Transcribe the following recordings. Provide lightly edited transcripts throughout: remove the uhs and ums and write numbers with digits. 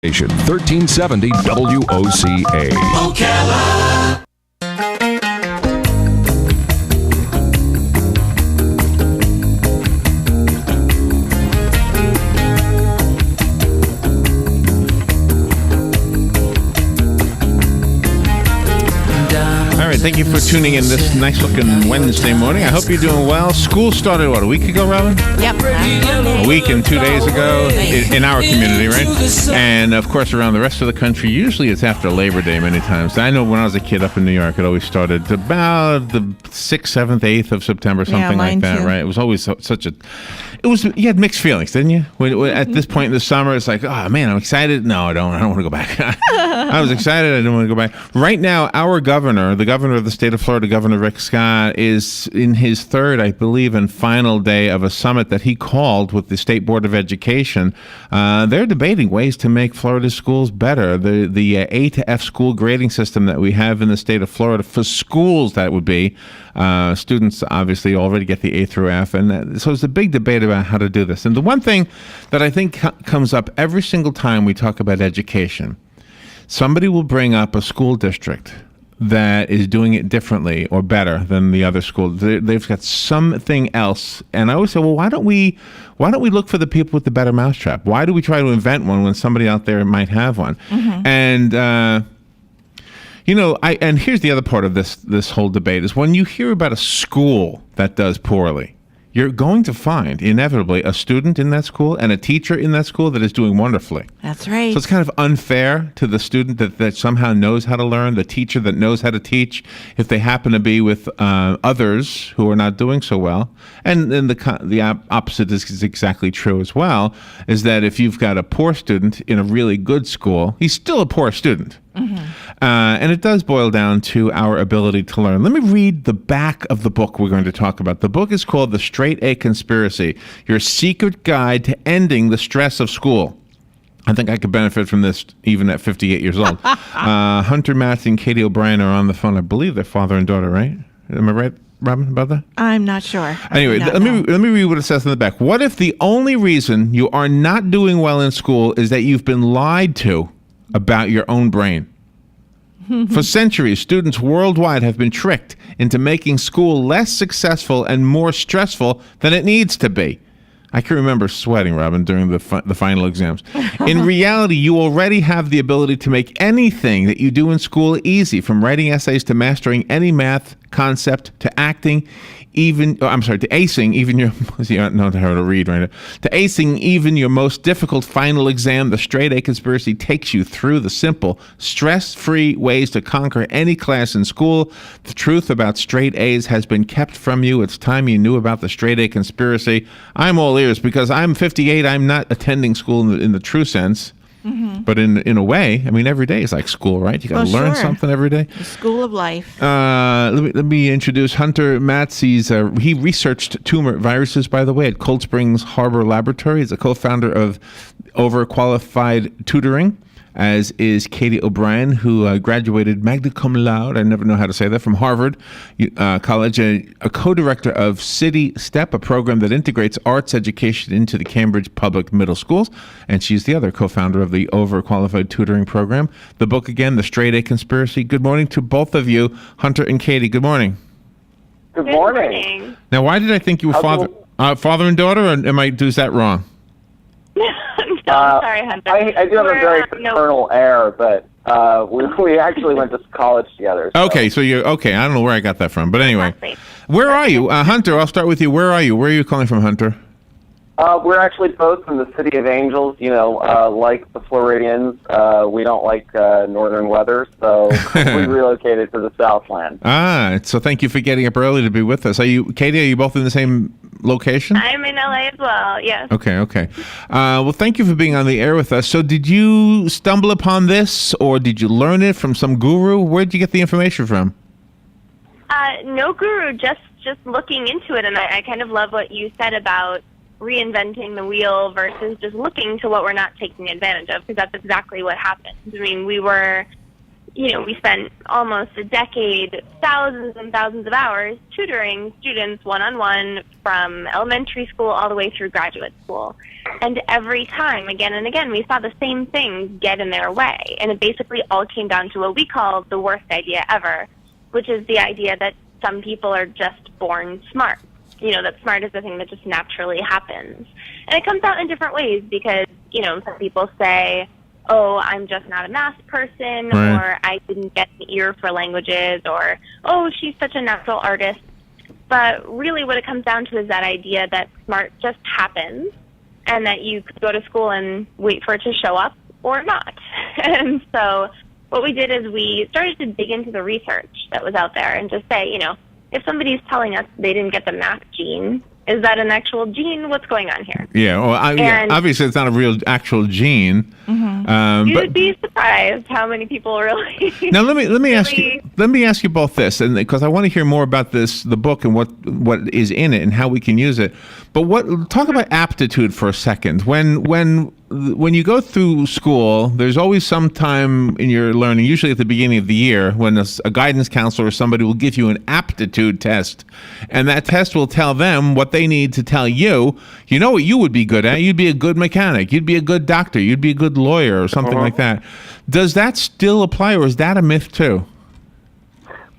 Station 1370 WOCA. Ocala. All right, thank you for tuning in this nice-looking Wednesday morning. I hope you're doing well. School started, a week ago, Robin? Yep. A week and 2 days ago in our community, right? And, of course, around the rest of the country, usually it's after Labor Day many times. I know when I was a kid up in New York, it always started about the 6th, 7th, 8th of September, something like that, too. right? It was always you had mixed feelings, didn't you? At this point in the summer, it's like, oh, man, I'm excited. No, I don't want to go back. I was excited. I don't want to go back. Right now, our governor, the governor of the state of Florida, Governor Rick Scott, is in his third, I believe, and final day of a summit that he called with the State Board of Education. They're debating ways to make Florida schools better. The A to F school grading system that we have in the state of Florida for schools, that would be. Students obviously already get the A through F, and so it's a big debate about how to do this. And the one thing that I think comes up every single time we talk about education, somebody will bring up a school district that is doing it differently or better than the other school. They've got something else, and I always say, well, why don't we look for the people with the better mousetrap? Why do we try to invent one when somebody out there might have one? Mm-hmm. And and here's the other part of this whole debate is when you hear about a school that does poorly, you're going to find, inevitably, a student in that school and a teacher in that school that is doing wonderfully. That's right. So it's kind of unfair to the student that somehow knows how to learn, the teacher that knows how to teach, if they happen to be with others who are not doing so well. And then the opposite is exactly true as well, is that if you've got a poor student in a really good school, he's still a poor student. Mm-hmm. And it does boil down to our ability to learn. Let me read the back of the book we're going to talk about. The book is called The Straight A Conspiracy, Your Secret Guide to Ending the Stress of School. I think I could benefit from this even at 58 years old. Hunter Matz and Katie O'Brien are on the phone. I believe they're father and daughter, right? Am I right, Robin, about that? I'm not sure. Anyway, let me read what it says in the back. What if the only reason you are not doing well in school is that you've been lied to about your own brain? For centuries, students worldwide have been tricked into making school less successful and more stressful than it needs to be. I can remember sweating, Robin, during the final exams. In reality, you already have the ability to make anything that you do in school easy, from writing essays to mastering any math concept to acting, to acing even your, see, I don't know how to read right now, to acing even your most difficult final exam. The Straight A Conspiracy takes you through the simple, stress-free ways to conquer any class in school. The truth about straight A's has been kept from you. It's time you knew about the Straight A Conspiracy. I'm all ears because I'm 58. I'm not attending school in the true sense. Mm-hmm. But in a way, I mean, every day is like school, right? You got to learn something every day. The school of life. Let me introduce Hunter Matz. He researched tumor viruses, by the way, at Cold Springs Harbor Laboratory. He's a co-founder of Overqualified Tutoring, as is Katie O'Brien, who graduated magna cum laude, I never know how to say that, from Harvard College, a co-director of City Step, a program that integrates arts education into the Cambridge public middle schools. And she's the other co-founder of the Overqualified Tutoring Program. The book, again, The Straight A Conspiracy. Good morning to both of you, Hunter and Katie. Good morning. Good morning. Now, why did I think you were father and daughter, or is that wrong? I'm sorry, Hunter. I do have a very paternal air, but we actually went to college together. So. Okay, so you're okay. I don't know where I got that from, but anyway, where are you, Hunter? I'll start with you. Where are you? Where are you calling from, Hunter? We're actually both from the City of Angels. Like the Floridians, we don't like northern weather, so we relocated to the Southland. So thank you for getting up early to be with us. Katie? Are you both in the same location? I'm in LA as well. Yes. Okay. Well, thank you for being on the air with us. So, did you stumble upon this, or did you learn it from some guru? Where did you get the information from? No guru, just looking into it, and I kind of love what you said about reinventing the wheel versus just looking to what we're not taking advantage of, because that's exactly what happened. I mean, we were we spent almost a decade, thousands and thousands of hours tutoring students one-on-one from elementary school all the way through graduate school. And every time, again and again, we saw the same things get in their way. And it basically all came down to what we call the worst idea ever, which is the idea that some people are just born smart. That smart is the thing that just naturally happens. And it comes out in different ways because, some people say, oh, I'm just not a math person, right, or I didn't get an ear for languages, or, oh, she's such a natural artist. But really what it comes down to is that idea that smart just happens and that you could go to school and wait for it to show up or not. And so what we did is we started to dig into the research that was out there and just say, if somebody's telling us they didn't get the math gene, is that an actual gene? What's going on here? Yeah, well, obviously it's not a real actual gene. Mm-hmm. You'd be surprised how many people really. Now let me ask you both this, and because I want to hear more about the book and what is in it and how we can use it. But talk about aptitude for a second. When you go through school, there's always some time in your learning, usually at the beginning of the year, when a guidance counselor or somebody will give you an aptitude test. And that test will tell them what they need to tell you. You know what you would be good at? You'd be a good mechanic. You'd be a good doctor. You'd be a good lawyer or something like that. Does that still apply, or is that a myth too?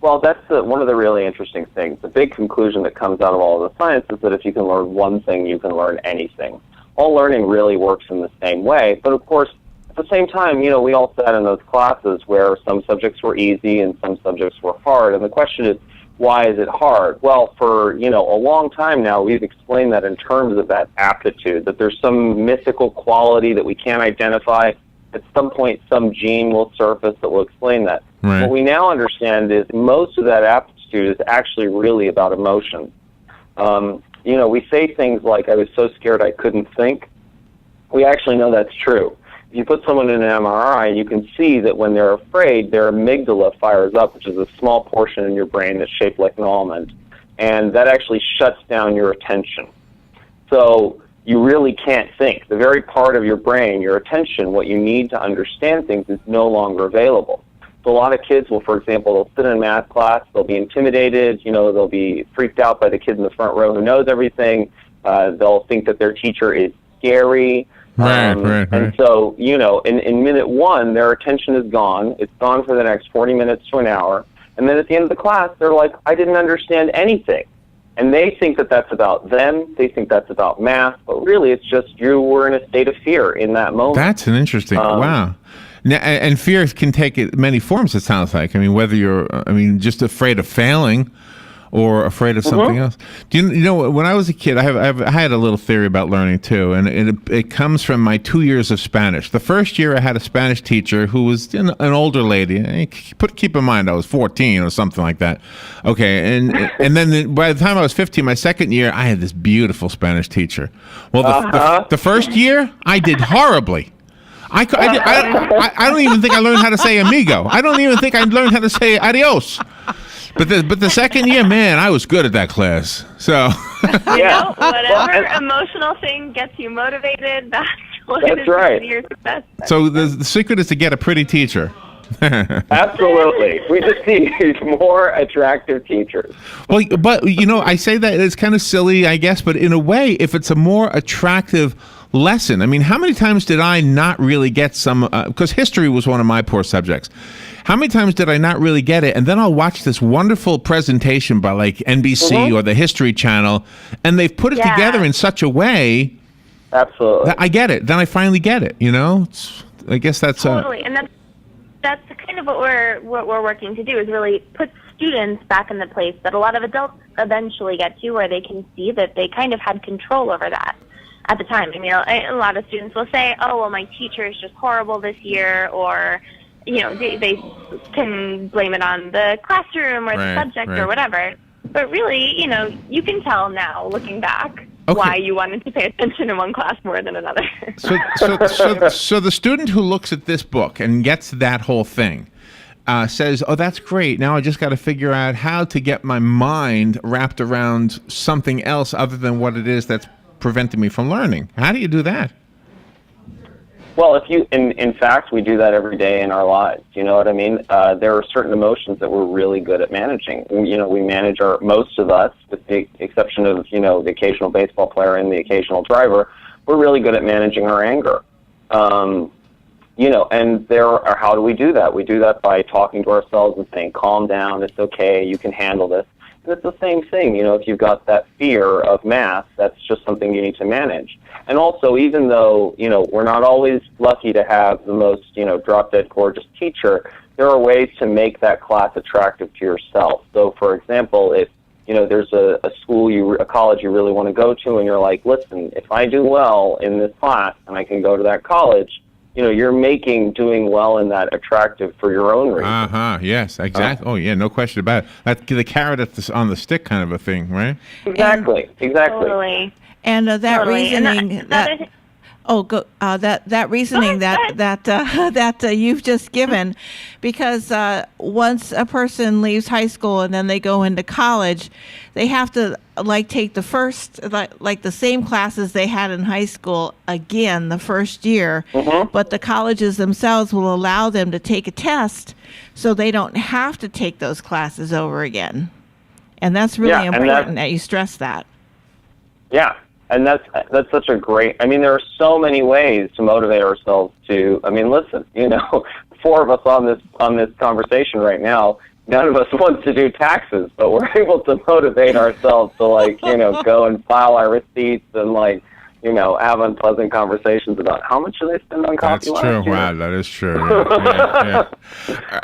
Well, that's one of the really interesting things. The big conclusion that comes out of all of the science is that if you can learn one thing, you can learn anything. All learning really works in the same way. But of course, at the same time, we all sat in those classes where some subjects were easy and some subjects were hard. And the question is, why is it hard? Well, for, a long time now, we've explained that in terms of that aptitude, that there's some mythical quality that we can't identify. At some point, some gene will surface that will explain that. Right. What we now understand is most of that aptitude is actually really about emotion. We say things like, I was so scared I couldn't think. We actually know that's true. If you put someone in an MRI, you can see that when they're afraid, their amygdala fires up, which is a small portion in your brain that's shaped like an almond, and that actually shuts down your attention. So you really can't think. The very part of your brain, your attention, what you need to understand things, is no longer available. So a lot of kids will, for example, they'll sit in math class, they'll be intimidated, they'll be freaked out by the kid in the front row who knows everything. They'll think that their teacher is scary. Right. And so, in minute one, their attention is gone. It's gone for the next 40 minutes to an hour. And then at the end of the class, they're like, I didn't understand anything. And they think that that's about them. They think that's about math. But really, it's just you were in a state of fear in that moment. That's an interesting, wow. Now, and fear can take many forms, it sounds like. I mean, whether you're, just afraid of failing or afraid of something else. Do you know, when I was a kid, I had a little theory about learning too, and it comes from my 2 years of Spanish. The first year I had a Spanish teacher who was an older lady. Keep in mind, I was 14 or something like that. Okay, and then by the time I was 15, my second year, I had this beautiful Spanish teacher. Well, the first year, I did horribly. I don't even think I learned how to say amigo. I don't even think I learned how to say adios. But the second year, man, I was good at that class. So whatever emotional thing gets you motivated, that's right. Your success. So the secret is to get a pretty teacher. Absolutely. We just need more attractive teachers. Well, but I say that it's kind of silly, I guess, but in a way, if it's a more attractive lesson, how many times did I not really get some, because history was one of my poor subjects. How many times did I not really get it? And then I'll watch this wonderful presentation by like NBC or the History Channel, and they've put it together in such a way. Absolutely. That I get it. Then I finally get it. I guess that's totally, and that's kind of what we're working to do, is really put students back in the place that a lot of adults eventually get to, where they can see that they kind of had control over that at the time. A lot of students will say, oh, well, my teacher is just horrible this year, or they can blame it on the classroom or the subject or whatever. But really, you can tell now, looking back, why you wanted to pay attention in one class more than another. So the student who looks at this book and gets that whole thing says, oh, that's great. Now I just got to figure out how to get my mind wrapped around something else other than what it is that's preventing me from learning. How do you do that? Well, if you, in fact, we do that every day in our lives. You know what I mean? There are certain emotions that we're really good at managing. You know, we manage most of us, with the exception of, you know, the occasional baseball player and the occasional driver, we're really good at managing our anger. You know, and how do we do that? We do that by talking to ourselves and saying, calm down, it's okay, you can handle this. And it's the same thing, you know, if you've got that fear of math, that's just something you need to manage. And also, even though, you know, we're not always lucky to have the most, you know, drop-dead gorgeous teacher, there are ways to make that class attractive to yourself. So, for example, if, you know, there's a college you really want to go to, and you're like, listen, if I do well in this class and I can go to that college, you know, you're making doing well in that attractive for your own reason. Yes, exactly. Oh, yeah, no question about it. That's the carrot on the stick kind of a thing, right? Exactly. Totally. And that Totally. reasoning that reasoning that you've just given, because once a person leaves high school and then they go into college, they have to take the first like the same classes they had in high school again the first year, but the colleges themselves will allow them to take a test so they don't have to take those classes over again. And that's really important that you stress that. Yeah. And that's such a great, I mean, there are so many ways to motivate ourselves to, I mean, listen, you know, 4 of us on this conversation right now, none of us wants to do taxes, but we're able to motivate ourselves to, you know, go and file our receipts and, you know, have unpleasant conversations about how much do they spend on coffee last year. That's true. Wow, that is true. Yeah.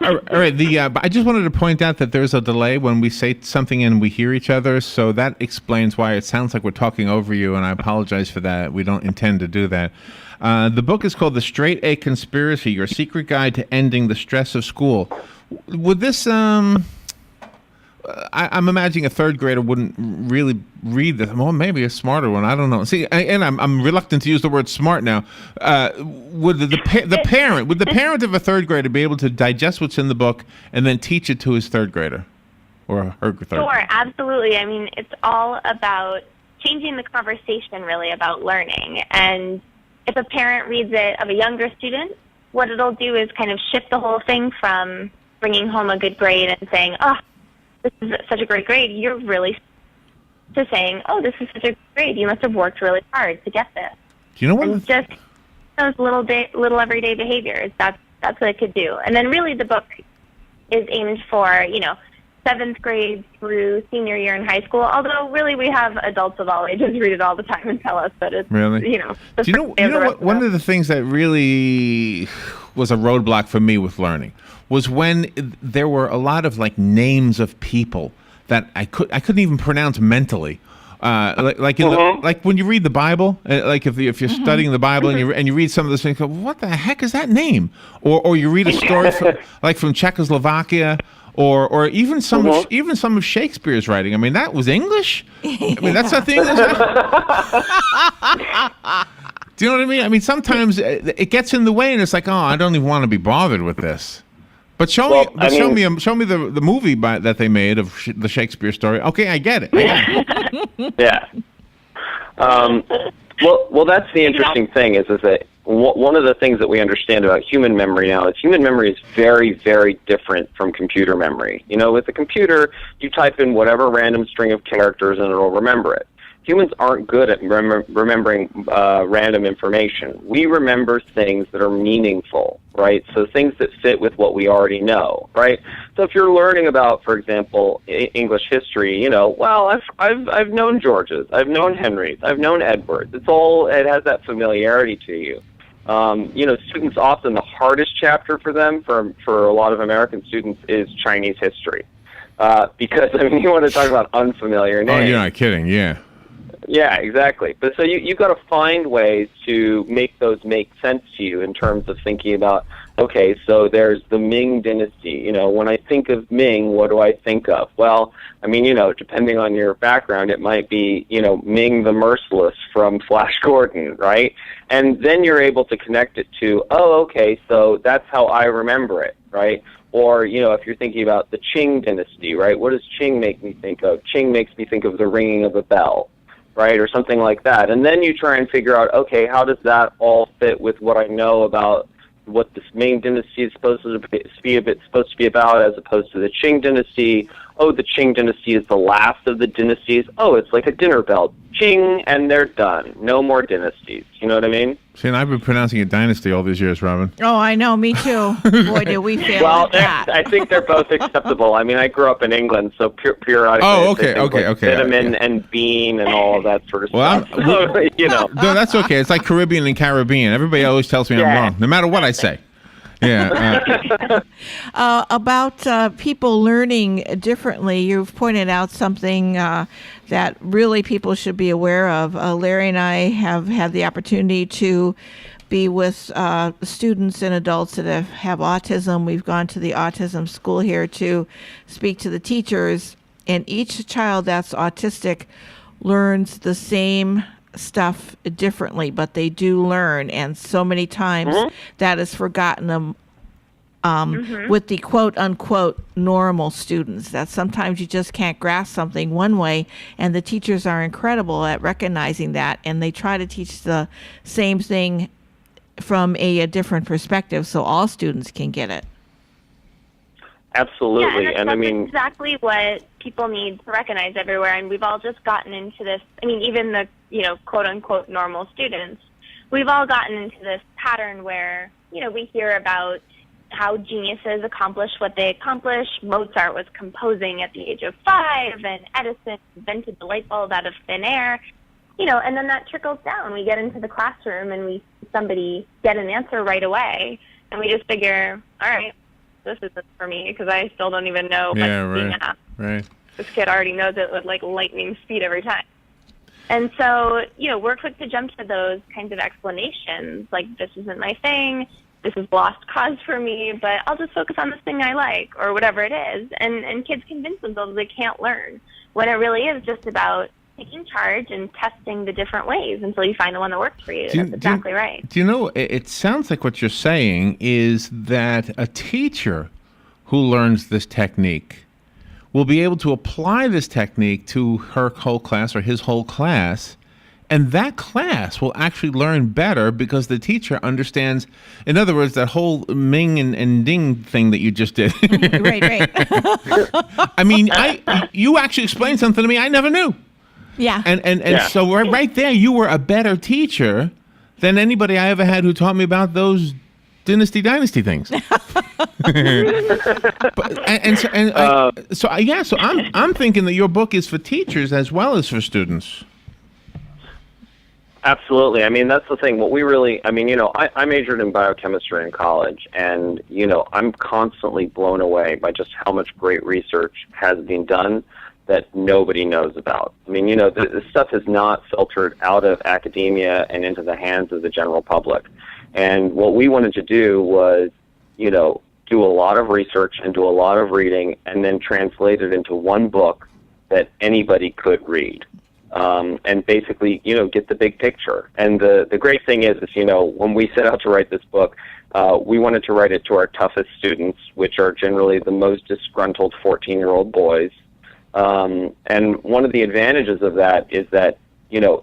All right. I just wanted to point out that there's a delay when we say something and we hear each other, so that explains why it sounds like we're talking over you, and I apologize for that. We don't intend to do that. The book is called The Straight A Conspiracy, Your Secret Guide to Ending the Stress of School. Would this... I'm imagining a third grader wouldn't really read this. Well, maybe a smarter one. I don't know. See, and I'm reluctant to use the word smart now. Would the parent of a third grader be able to digest what's in the book and then teach it to his third grader or her third grader? Sure, absolutely. I mean, it's all about changing the conversation, really, about learning. And if a parent reads it of a younger student, what it'll do is kind of shift the whole thing from bringing home a good grade and saying, oh, this is such a great grade, you're really to saying, oh, this is such a great grade, you must have worked really hard to get this. Do you know what? And just those little everyday behaviors, that's what it could do. And then really the book is aimed for, you know, 7th grade through senior year in high school, although really we have adults of all ages read it all the time and tell us that it's, really? You know. Do you know what, one of the things that really was a roadblock for me with learning was when there were a lot of names of people that I couldn't even pronounce mentally. Like when you read the Bible, like if you're studying the Bible and you read some of this things, what the heck is that name? Or you read a story from Czechoslovakia, or even some of Shakespeare's writing. I mean, that was English. I mean, that's not the English. Do you know what I mean? I mean, sometimes it gets in the way, and it's like, oh, I don't even want to be bothered with this. But show me the movie that they made of the Shakespeare story. Okay, I get it. Yeah. Well, that's the interesting thing is that one of the things that we understand about human memory now is human memory is very, very different from computer memory. You know, with the computer, you type in whatever random string of characters and it'll remember it. Humans aren't good at remembering random information. We remember things that are meaningful, right? So things that fit with what we already know, right? So if you're learning about, for example, English history, you know, well, I've known Georges, I've known Henrys, I've known Edwards. It has that familiarity to you. You know, students often the hardest chapter for them, for a lot of American students, is Chinese history, because I mean, you want to talk about unfamiliar names. Oh, you're not kidding, yeah. Yeah, exactly. But so you've got to find ways to make those make sense to you in terms of thinking about, okay, so there's the Ming Dynasty. You know, when I think of Ming, what do I think of? Well, I mean, you know, depending on your background, it might be, you know, Ming the Merciless from Flash Gordon, right? And then you're able to connect it to, oh, okay, so that's how I remember it, right? Or, you know, if you're thinking about the Qing Dynasty, right? What does Qing make me think of? Qing makes me think of the ringing of a bell. right, or something like that. And then you try and figure out, okay, how does that all fit with what I know about what this Ming dynasty is supposed to be about, as opposed to the Qing dynasty. Oh, the Qing dynasty is the last of the dynasties. Oh, it's like a dinner bell. Qing, and they're done. No more dynasties. You know what I mean? See, and I've been pronouncing it dynasty all these years, Robin. Oh, I know. Me too. Boy, did we fail Well, at that. I think they're both acceptable. I mean, I grew up in England, so periodically, Oh, I say things like vitamin and bean and all of that sort of stuff. So, you know. No, that's okay. It's like Caribbean and Caribbean. Everybody always tells me I'm wrong, no matter what I say. Yeah. About people learning differently, you've pointed out something that really people should be aware of. Larry and I have had the opportunity to be with students and adults that have autism. We've gone to the autism school here to speak to the teachers, and each child that's autistic learns the same stuff differently, but they do learn, and so many times that is forgotten with the quote unquote normal students, that sometimes you just can't grasp something one way, and the teachers are incredible at recognizing that, and they try to teach the same thing from a different perspective so all students can get it. Absolutely. Yeah, and that's I mean, exactly what people need to recognize everywhere. And we've all just gotten into this. I mean, even the, quote unquote normal students, we've all gotten into this pattern where, we hear about how geniuses accomplish what they accomplish. Mozart was composing at the age of 5, and Edison invented the light bulb out of thin air. And then that trickles down. We get into the classroom and we see somebody get an answer right away, and we just figure, all right, this isn't for me, because I still don't even know if I'm being asked. Right. This kid already knows it with like lightning speed every time. And so, we're quick to jump to those kinds of explanations, like, this isn't my thing, this is lost cause for me, but I'll just focus on this thing I like, or whatever it is. And kids convince themselves they can't learn, when it really is just about taking charge and testing the different ways until you find the one that works for you. That's exactly right. Do you know, it sounds like what you're saying is that a teacher who learns this technique will be able to apply this technique to her whole class or his whole class, and that class will actually learn better because the teacher understands, in other words, that whole Ming and Ding thing that you just did. Right. I mean, you actually explained something to me I never knew. Yeah. And so right there, you were a better teacher than anybody I ever had who taught me about those dynasty things. So I'm thinking that your book is for teachers as well as for students. Absolutely. I mean, that's the thing. What we really, I majored in biochemistry in college, and, I'm constantly blown away by just how much great research has been done that nobody knows about. I mean, this stuff is not filtered out of academia and into the hands of the general public. And what we wanted to do was, do a lot of research and do a lot of reading, and then translate it into one book that anybody could read. And basically, get the big picture. And the great thing is, when we set out to write this book, we wanted to write it to our toughest students, which are generally the most disgruntled 14-year-old boys. And one of the advantages of that is that,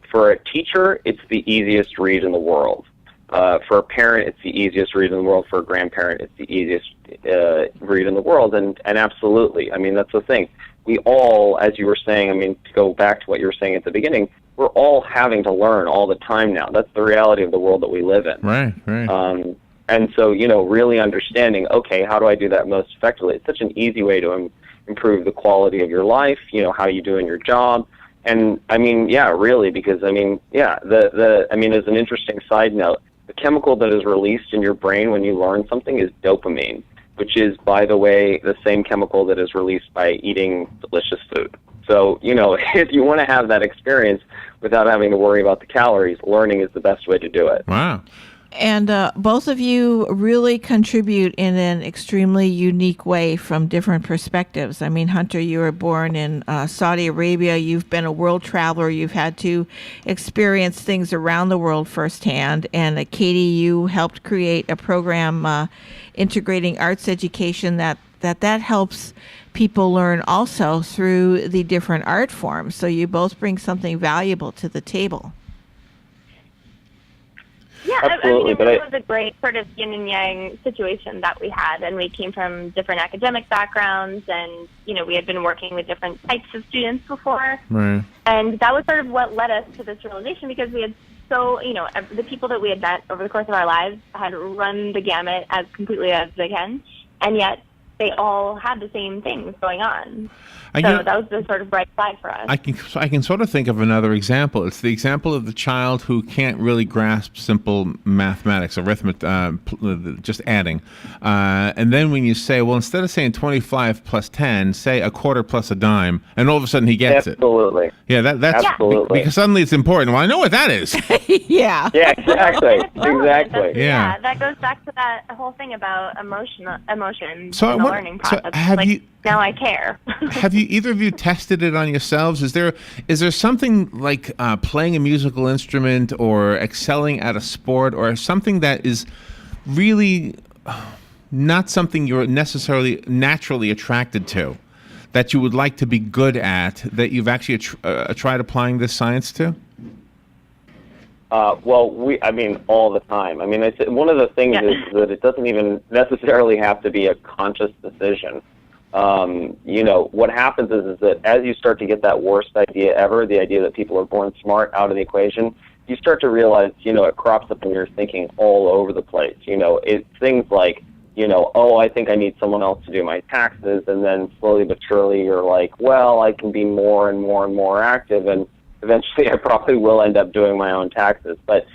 for a teacher, it's the easiest read in the world. For a parent, it's the easiest read in the world. For a grandparent, it's the easiest read in the world. And absolutely, I mean, that's the thing. We all, as you were saying, to go back to what you were saying at the beginning, we're all having to learn all the time now. That's the reality of the world that we live in. Right. And so, really understanding, okay, how do I do that most effectively? It's such an easy way to improve the quality of your life, how you do in your job. And really, because as an interesting side note, the chemical that is released in your brain when you learn something is dopamine, which is, by the way, the same chemical that is released by eating delicious food. So, if you want to have that experience without having to worry about the calories, learning is the best way to do it. Wow. And both of you really contribute in an extremely unique way from different perspectives. I mean, Hunter, you were born in Saudi Arabia. You've been a world traveler. You've had to experience things around the world firsthand. And Katie, you helped create a program integrating arts education that that helps people learn also through the different art forms. So you both bring something valuable to the table. Yeah, Absolutely, it really was a great sort of yin and yang situation that we had, and we came from different academic backgrounds, and we had been working with different types of students before, Right. and that was sort of what led us to this realization, because we had the people that we had met over the course of our lives had run the gamut as completely as they can, and yet they all had the same things going on. So that was the sort of bright flag for us. I can sort of think of another example. It's the example of the child who can't really grasp simple mathematics, arithmetic, just adding. And then when you say, well, instead of saying 25 plus 10, say a quarter plus a dime, and all of a sudden he gets it. Absolutely. Yeah, that's Absolutely. because suddenly it's important. Well, I know what that is. Yeah. Yeah, exactly. Exactly. Yeah. That goes back to that whole thing about emotions So in the learning process. Now I care. Have you either of you tested it on yourselves? Is there something like playing a musical instrument or excelling at a sport or something that is really not something you're necessarily naturally attracted to, that you would like to be good at, that you've actually tried applying this science to? All the time. One of the things is that it doesn't even necessarily have to be a conscious decision. What happens is that as you start to get that worst idea ever, the idea that people are born smart, out of the equation, you start to realize, it crops up in your thinking all over the place. It's things like, I think I need someone else to do my taxes, and then slowly but surely you're like, well, I can be more and more and more active, and eventually I probably will end up doing my own taxes. But,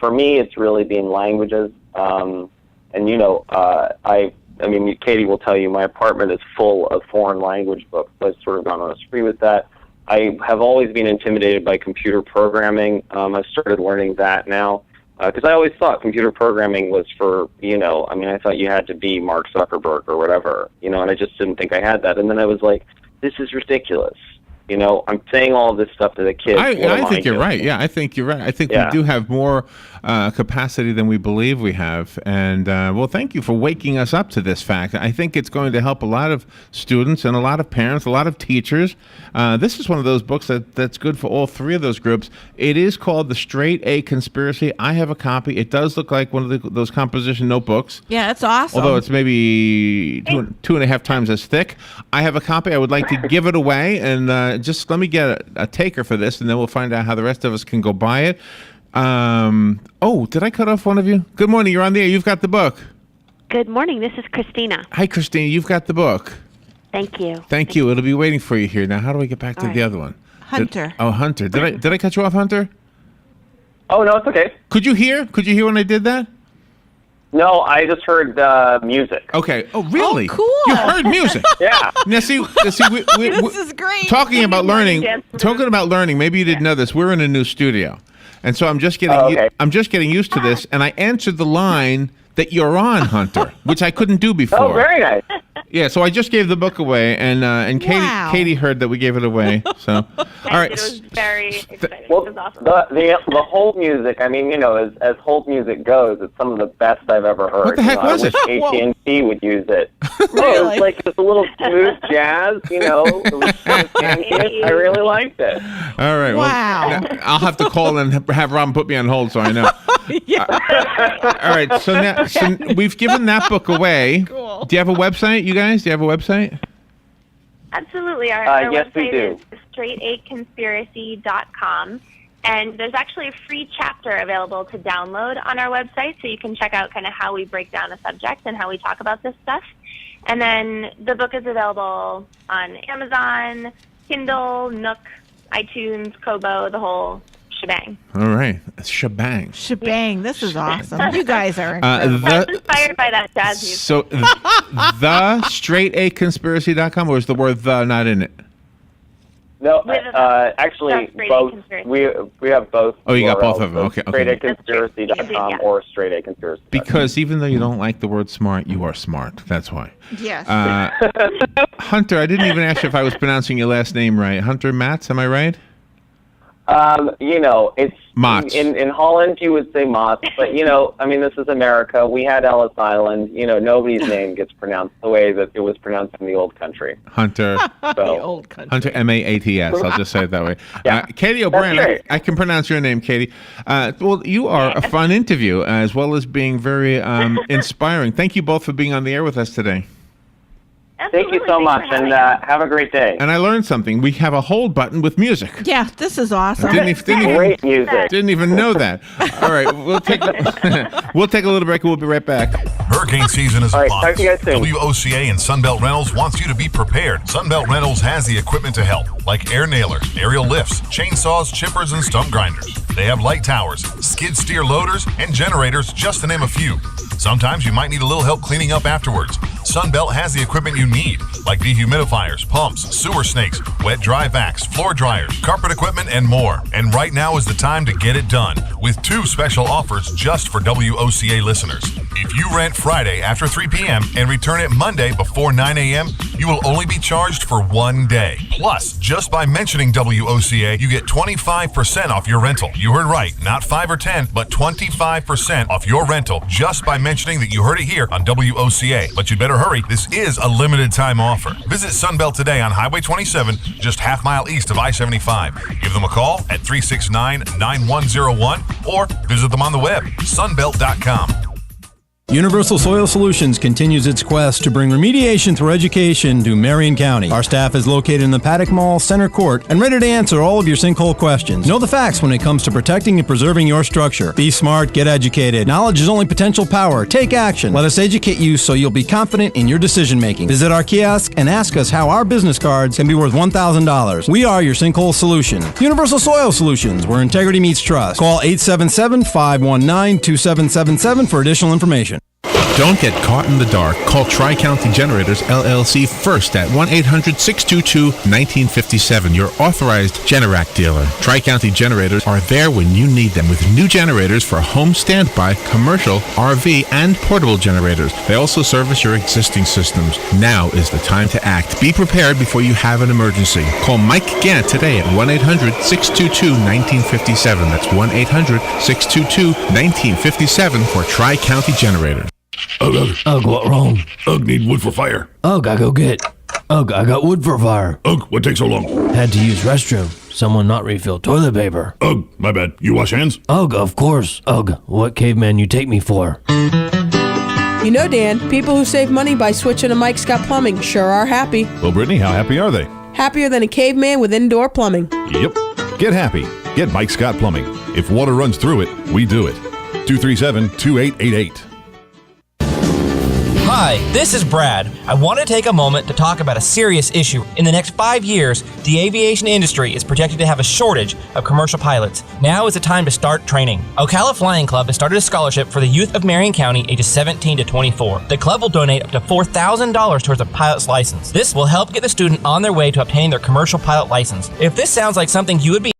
for me, it's really been languages. Katie will tell you my apartment is full of foreign language books. So I've sort of gone on a spree with that. I have always been intimidated by computer programming. I've started learning that now because I always thought computer programming was for, I thought you had to be Mark Zuckerberg or whatever, and I just didn't think I had that. And then I was like, this is ridiculous. I'm saying all of this stuff to the kids. I think you're right. Yeah, I think you're right. I think we do have more capacity than we believe we have. And, thank you for waking us up to this fact. I think it's going to help a lot of students and a lot of parents, a lot of teachers. This is one of those books that's good for all three of those groups. It is called The Straight A Conspiracy. I have a copy. It does look like one of those composition notebooks. Yeah, it's awesome. Although it's maybe two and a half times as thick. I have a copy. I would like to give it away, and just let me get a taker for this, and then we'll find out how the rest of us can go buy it. Did I cut off one of you? Good morning. You're on the air. You've got the book. Good morning. This is Christina. Hi, Christina. You've got the book. Thank you. Thank you. It'll be waiting for you here. Now, how do I get back to All the right. other one? Hunter. Hunter. Did I cut you off, Hunter? Oh, no, it's okay. Could you hear? Could you hear when I did that? No, I just heard music. Okay. Oh, really? Oh, cool. You heard music. Yeah. Now, see, This is great. talking about learning. Maybe you didn't know this. We're in a new studio, and so I'm just getting used to this. And I answered the line that you're on, Hunter, which I couldn't do before. Oh, very nice. Yeah, so I just gave the book away, and Wow. Katie heard that we gave it away. So, all right. It was very exciting. Well, it was awesome. the hold music, as hold music goes, it's some of the best I've ever heard. What the heck was it? I wish AT&T would use it. It Really? was like just a little smooth jazz, It was I really liked it. All right. Wow. Well, now, I'll have to call and have Robin put me on hold so I know. All right. So we've given that book away. Cool. Do you have a website, you guys? Do you have a website? Absolutely. Our yes, we website do. is straightaconspiracy.com. And there's actually a free chapter available to download on our website, so you can check out kind of how we break down a subject and how we talk about this stuff. And then the book is available on Amazon, Kindle, Nook, iTunes, Kobo, the whole shebang. All right. Shebang. Shebang. This is awesome. You guys are I incredible. was inspired by that jazz music. So the straightaconspiracy.com, or is the word the not in it? No, With actually, that's Straight A both. Conspiracy. We have both. Oh, you got both URLs, of them. so Okay, okay. StraightAconspiracy.com Yeah. or StraightAconspiracy. Because even though you don't like the word smart, you are smart. That's why. Yes. Hunter, I didn't even ask you if I was pronouncing your last name right. Hunter Matz, am I right? It's Mots. in Holland you would say Mots, but this is America. We had Ellis Island. Nobody's name gets pronounced the way that it was pronounced in the old country. Hunter. The old country. Hunter, M-A-A-T-S. I'll just say it that way. Yeah. Katie O'Brien, That's right. I can pronounce your name, Katie. Well, you are a fun interview, as well as being very inspiring. Thank you both for being on the air with us today. Thank you so much, and have a great day. And I learned something. We have a hold button with music. Yeah, this is awesome. Great music. Didn't even know that. All right, we'll take a little break. We'll be right back. Hurricane season is All right, upon talk to you guys soon. WOCA and Sunbelt Rentals wants you to be prepared. Sunbelt Rentals has the equipment to help, like air nailers, aerial lifts, chainsaws, chippers, and stump grinders. They have light towers, skid steer loaders, and generators, just to name a few. Sometimes you might need a little help cleaning up afterwards. Sunbelt has the equipment you need, like dehumidifiers, pumps, sewer snakes, wet dry vacs, floor dryers, carpet equipment, and more. And right now is the time to get it done, with 2 special offers just for WOCA listeners. If you rent Friday after 3 p.m. and return it Monday before 9 a.m., you will only be charged for 1 day. Plus, just by mentioning WOCA, you get 25% off your rental. You heard right, not 5 or 10, but 25% off your rental just by mentioning that you heard it here on WOCA. But you'd better hurry. This is a limited time offer. Visit Sunbelt today on Highway 27, just half mile east of I-75. Give them a call at 369-9101 or visit them on the web, sunbelt.com. Universal Soil Solutions continues its quest to bring remediation through education to Marion County. Our staff is located in the Paddock Mall Center Court and ready to answer all of your sinkhole questions. Know the facts when it comes to protecting and preserving your structure. Be smart, get educated. Knowledge is only potential power. Take action. Let us educate you so you'll be confident in your decision making. Visit our kiosk and ask us how our business cards can be worth $1,000. We are your sinkhole solution. Universal Soil Solutions, where integrity meets trust. Call 877-519-2777 for additional information. Don't get caught in the dark. Call Tri-County Generators, LLC first at 1-800-622-1957, your authorized Generac dealer. Tri-County Generators are there when you need them with new generators for home standby, commercial, RV, and portable generators. They also service your existing systems. Now is the time to act. Be prepared before you have an emergency. Call Mike Gant today at 1-800-622-1957. That's 1-800-622-1957 for Tri-County Generators. Ugh, What wrong? need wood for fire. I go get. I got wood for fire. What takes so long? Had to use restroom. Someone not refill toilet paper. My bad. You wash hands? Of course. What caveman you take me for? You know, Dan, people who save money by switching to Mike's Got Plumbing sure are happy. Well, Brittany, how happy are they? Happier than a caveman with indoor plumbing. Yep. Get happy. Get Mike Scott Plumbing. If water runs through it, we do it. 237-2888. Hi, this is Brad. I want to take a moment to talk about a serious issue. In the next 5 years, the aviation industry is projected to have a shortage of commercial pilots. Now is the time to start training. Ocala Flying Club has started a scholarship for the youth of Marion County ages 17 to 24. The club will donate up to $4,000 towards a pilot's license. This will help get the student on their way to obtaining their commercial pilot license. If this sounds like something you would be